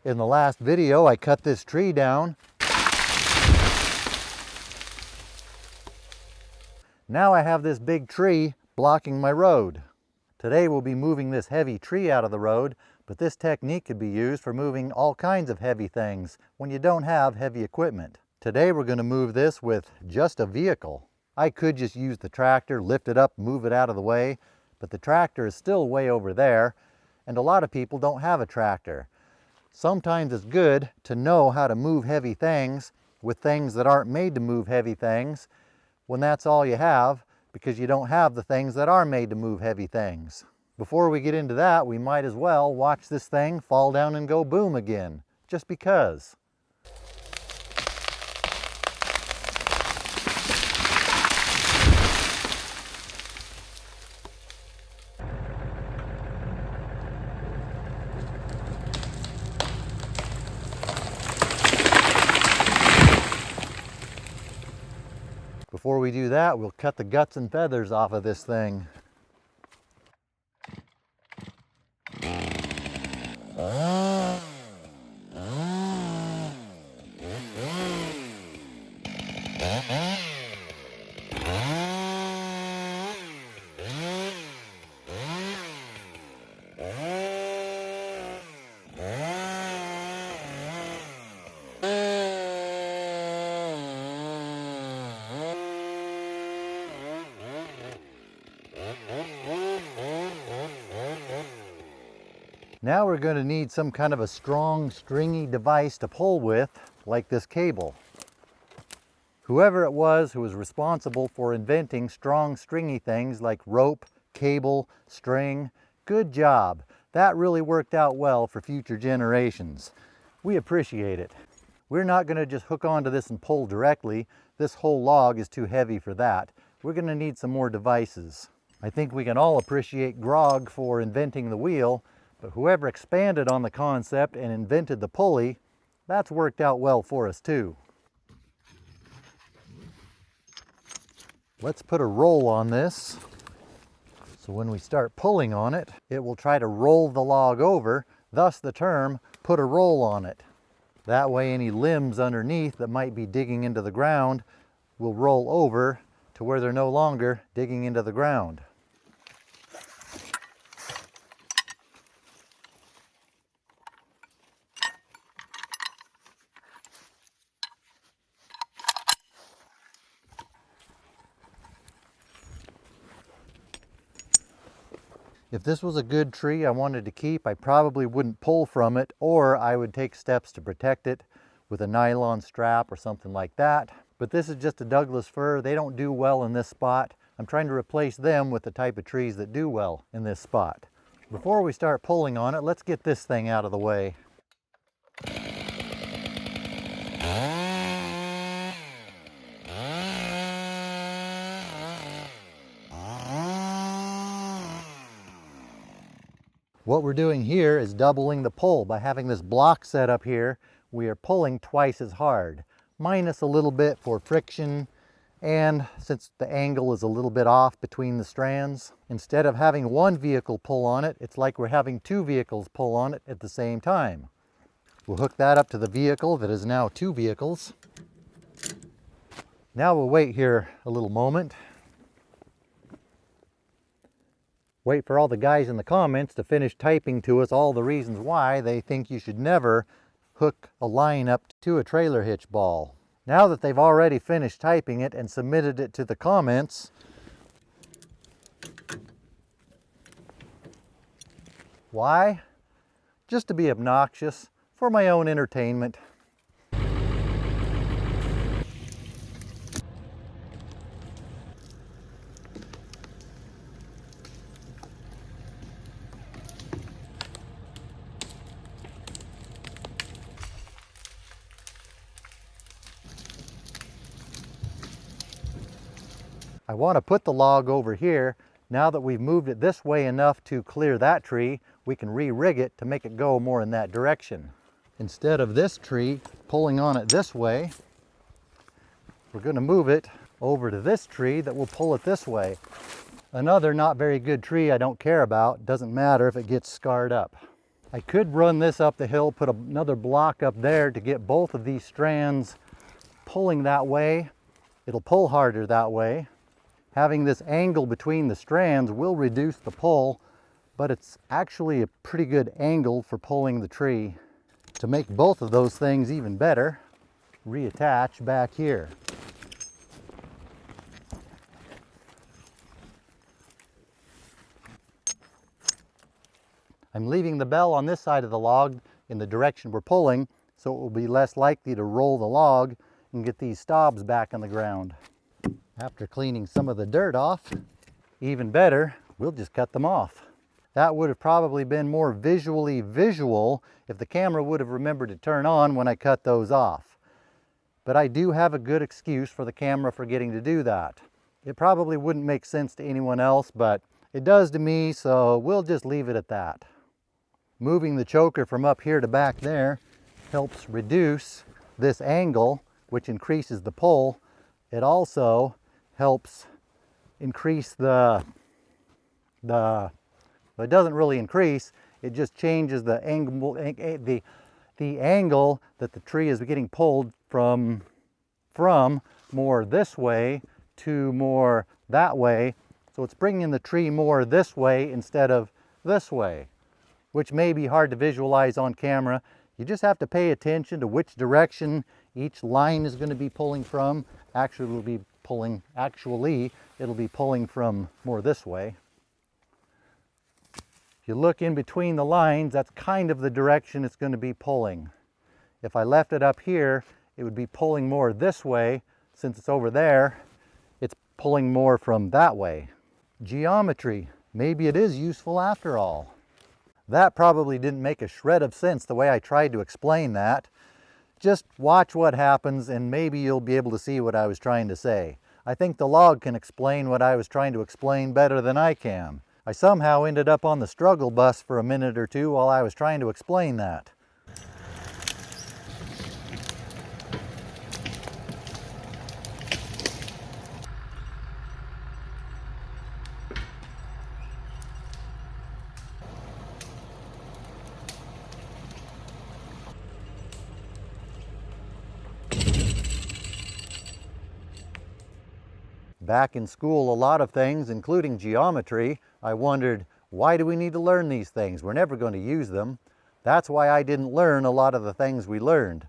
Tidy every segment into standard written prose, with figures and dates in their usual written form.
In the last video, I cut this tree down. Now I have this big tree blocking my road. Today we'll be moving this heavy tree out of the road, but this technique could be used for moving all kinds of heavy things when you don't have heavy equipment. Today we're going to move this with just a vehicle. I could just use the tractor, lift it up, move it out of the way, but the tractor is still way over there, and a lot of people don't have a tractor. Sometimes it's good to know how to move heavy things with things that aren't made to move heavy things when that's all you have, because you don't have the things that are made to move heavy things. Before we get into that, we might as well watch this thing fall down and go boom again, just because. Before we do that, we'll cut the guts and feathers off of this thing. Now we're going to need some kind of a strong, stringy device to pull with, like this cable. Whoever it was who was responsible for inventing strong, stringy things like rope, cable, string, good job. That really worked out well for future generations. We appreciate it. We're not going to just hook onto this and pull directly. This whole log is too heavy for that. We're going to need some more devices. I think we can all appreciate Grog for inventing the wheel, but whoever expanded on the concept and invented the pulley, that's worked out well for us too. Let's put a roll on this, so when we start pulling on it, it will try to roll the log over, thus the term, put a roll on it. That way any limbs underneath that might be digging into the ground will roll over to where they're no longer digging into the ground. If this was a good tree I wanted to keep, I probably wouldn't pull from it, or I would take steps to protect it with a nylon strap or something like that. But this is just a Douglas fir. They don't do well in this spot. I'm trying to replace them with the type of trees that do well in this spot. Before we start pulling on it, let's get this thing out of the way. What we're doing here is doubling the pull. By having this block set up here, we are pulling twice as hard, minus a little bit for friction, and since the angle is a little bit off between the strands, instead of having one vehicle pull on it, it's like we're having two vehicles pull on it at the same time. We'll hook that up to the vehicle that is now two vehicles. Now we'll wait here a little moment. Wait for all the guys in the comments to finish typing to us all the reasons why they think you should never hook a line up to a trailer hitch ball. Now that they've already finished typing it and submitted it to the comments, why? Just to be obnoxious, for my own entertainment. I want to put the log over here. Now that we've moved it this way enough to clear that tree, we can re-rig it to make it go more in that direction. Instead of this tree pulling on it this way, we're going to move it over to this tree that will pull it this way. Another not very good tree I don't care about. Doesn't matter if it gets scarred up. I could run this up the hill, put another block up there to get both of these strands pulling that way. It'll pull harder that way. Having this angle between the strands will reduce the pull, but it's actually a pretty good angle for pulling the tree. To make both of those things even better, reattach back here. I'm leaving the bell on this side of the log in the direction we're pulling, so it will be less likely to roll the log and get these stobs back on the ground. After cleaning some of the dirt off, even better, we'll just cut them off. That would have probably been more visually visual if the camera would have remembered to turn on when I cut those off. But I do have a good excuse for the camera forgetting to do that. It probably wouldn't make sense to anyone else, but it does to me, so we'll just leave it at that. Moving the choker from up here to back there helps reduce this angle, which increases the pull. It also helps increase it doesn't really increase, it just changes the angle, the angle that the tree is getting pulled from more this way to more that way. So it's bringing the tree more this way instead of this way, which may be hard to visualize on camera. You just have to pay attention to which direction each line is going to be pulling from. Actually, it'll be pulling from more this way. If you look in between the lines, that's kind of the direction it's going to be pulling. If I left it up here, it would be pulling more this way. Since it's over there, it's pulling more from that way. Geometry. Maybe it is useful after all. That probably didn't make a shred of sense the way I tried to explain that. Just watch what happens and maybe you'll be able to see what I was trying to say. I think the log can explain what I was trying to explain better than I can. I somehow ended up on the struggle bus for a minute or two while I was trying to explain that. Back in school, a lot of things, including geometry, I wondered, why do we need to learn these things? We're never going to use them. That's why I didn't learn a lot of the things we learned.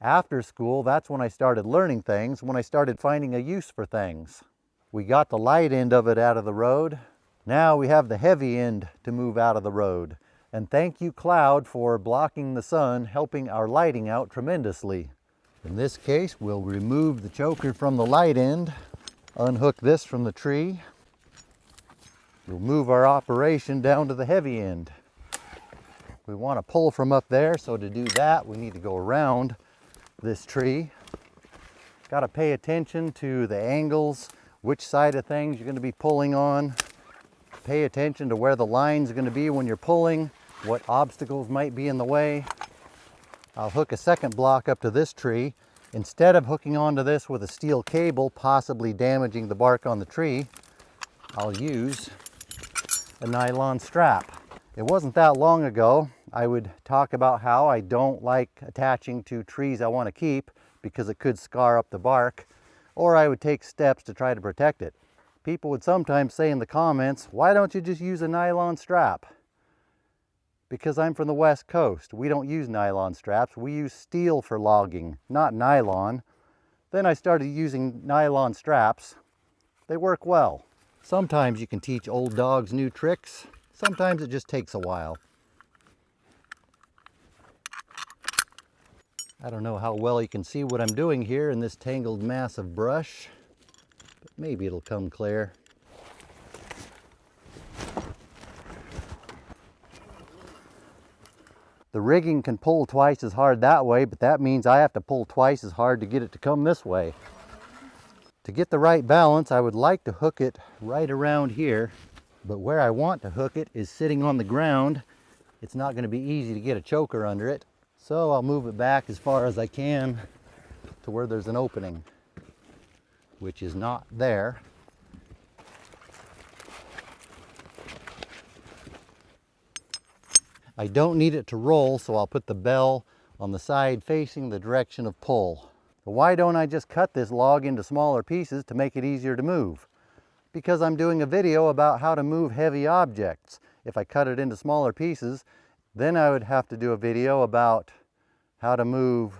After school, that's when I started learning things, when I started finding a use for things. We got the light end of it out of the road. Now we have the heavy end to move out of the road. And thank you, cloud, for blocking the sun, helping our lighting out tremendously. In this case, we'll remove the choker from the light end. Unhook this from the tree. We'll move our operation down to the heavy end. We want to pull from up there, so to do that, we need to go around this tree. Got to pay attention to the angles, which side of things you're going to be pulling on. Pay attention to where the line's going to be when you're pulling, what obstacles might be in the way. I'll hook a second block up to this tree. Instead of hooking onto this with a steel cable, possibly damaging the bark on the tree, I'll use a nylon strap. It wasn't that long ago I would talk about how I don't like attaching to trees I want to keep because it could scar up the bark, or I would take steps to try to protect it. People would sometimes say in the comments, why don't you just use a nylon strap? Because I'm from the West Coast, we don't use nylon straps. We use steel for logging, not nylon. Then I started using nylon straps. They work well. Sometimes you can teach old dogs new tricks. Sometimes it just takes a while. I don't know how well you can see what I'm doing here in this tangled mass of brush, but maybe it'll come clear. The rigging can pull twice as hard that way, but that means I have to pull twice as hard to get it to come this way. To get the right balance, I would like to hook it right around here, but where I want to hook it is sitting on the ground. It's not going to be easy to get a choker under it, so I'll move it back as far as I can to where there's an opening, which is not there. I don't need it to roll, so I'll put the bell on the side facing the direction of pull. So why don't I just cut this log into smaller pieces to make it easier to move? Because I'm doing a video about how to move heavy objects. If I cut it into smaller pieces, then I would have to do a video about how to move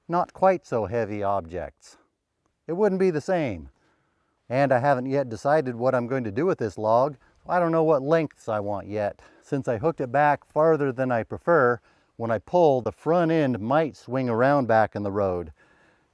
not quite so heavy objects. It wouldn't be the same. And I haven't yet decided what I'm going to do with this log. I don't know what lengths I want yet. Since I hooked it back farther than I prefer, when I pull, the front end might swing around back in the road,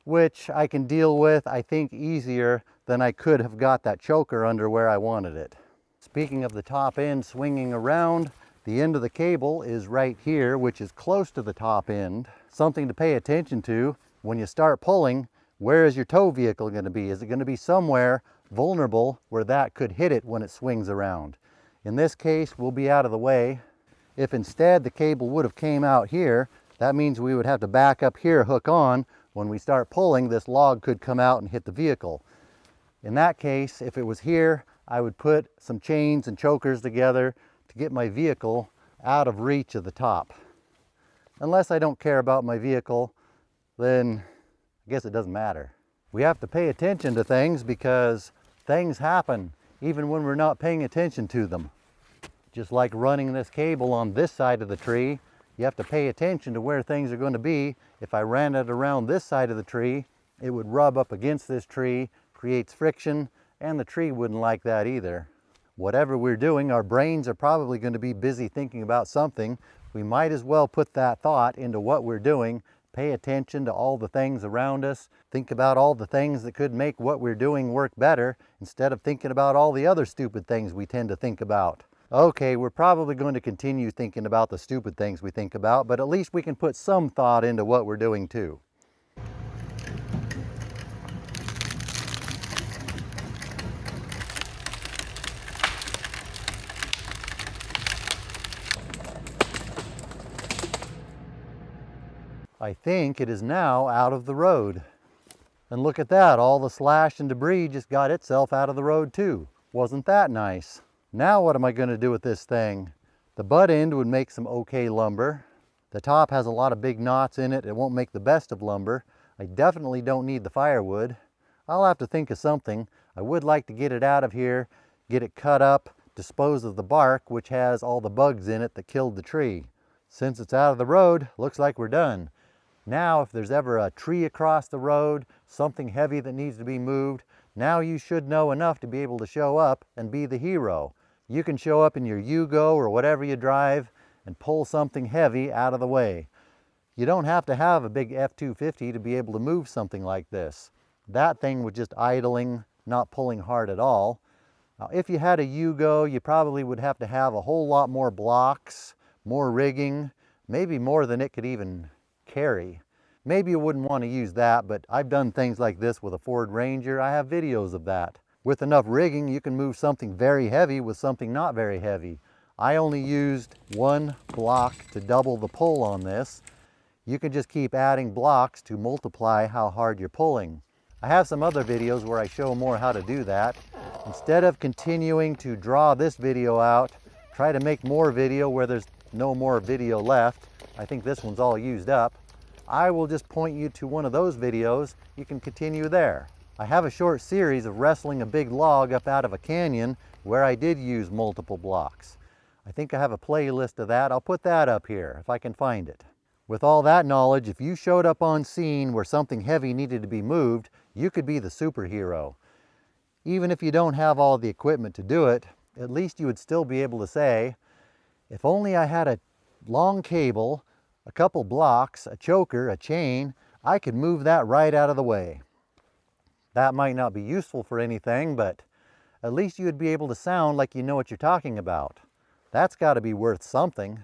which I can deal with, I think, easier than I could have got that choker under where I wanted it. Speaking of the top end swinging around, the end of the cable is right here, which is close to the top end. Something to pay attention to when you start pulling. Where is your tow vehicle going to be? Is it going to be somewhere vulnerable where that could hit it when it swings around? In this case, we'll be out of the way. If instead the cable would have came out here, that means we would have to back up here, hook on. When we start pulling, this log could come out and hit the vehicle. In that case, if it was here, I would put some chains and chokers together to get my vehicle out of reach of the top. Unless I don't care about my vehicle, then I guess it doesn't matter. We have to pay attention to things because things happen even when we're not paying attention to them. Just like running this cable on this side of the tree, you have to pay attention to where things are going to be. If I ran it around this side of the tree, it would rub up against this tree, creates friction, and the tree wouldn't like that either. Whatever we're doing, our brains are probably going to be busy thinking about something. We might as well put that thought into what we're doing. Pay attention to all the things around us. Think about all the things that could make what we're doing work better instead of thinking about all the other stupid things we tend to think about. Okay, we're probably going to continue thinking about the stupid things we think about, but at least we can put some thought into what we're doing too. I think it is now out of the road. And look at that, all the slash and debris just got itself out of the road too. Wasn't that nice? Now what am I going to do with this thing? The butt end would make some okay lumber. The top has a lot of big knots in it. It won't make the best of lumber. I definitely don't need the firewood. I'll have to think of something. I would like to get it out of here, get it cut up, dispose of the bark, which has all the bugs in it that killed the tree. Since it's out of the road, looks like we're done. Now, if there's ever a tree across the road, something heavy that needs to be moved, now you should know enough to be able to show up and be the hero. You can show up in your Yugo or whatever you drive and pull something heavy out of the way. You don't have to have a big F-250 to be able to move something like this. That thing was just idling, not pulling hard at all. Now, if you had a Yugo, you probably would have to have a whole lot more blocks, more rigging, maybe more than it could even carry. Maybe you wouldn't want to use that, but I've done things like this with a Ford Ranger. I have videos of that. With enough rigging, you can move something very heavy with something not very heavy. I only used one block to double the pull on this. You can just keep adding blocks to multiply how hard you're pulling. I have some other videos where I show more how to do that. Instead of continuing to draw this video out, try to make more video where there's no more video left. I think this one's all used up. I will just point you to one of those videos. You can continue there. I have a short series of wrestling a big log up out of a canyon where I did use multiple blocks. I think I have a playlist of that. I'll put that up here if I can find it. With all that knowledge, if you showed up on scene where something heavy needed to be moved, you could be the superhero. Even if you don't have all the equipment to do it, at least you would still be able to say, if only I had a long cable, a couple blocks, a choker, a chain, I could move that right out of the way. That might not be useful for anything, but at least you would be able to sound like you know what you're talking about. That's got to be worth something.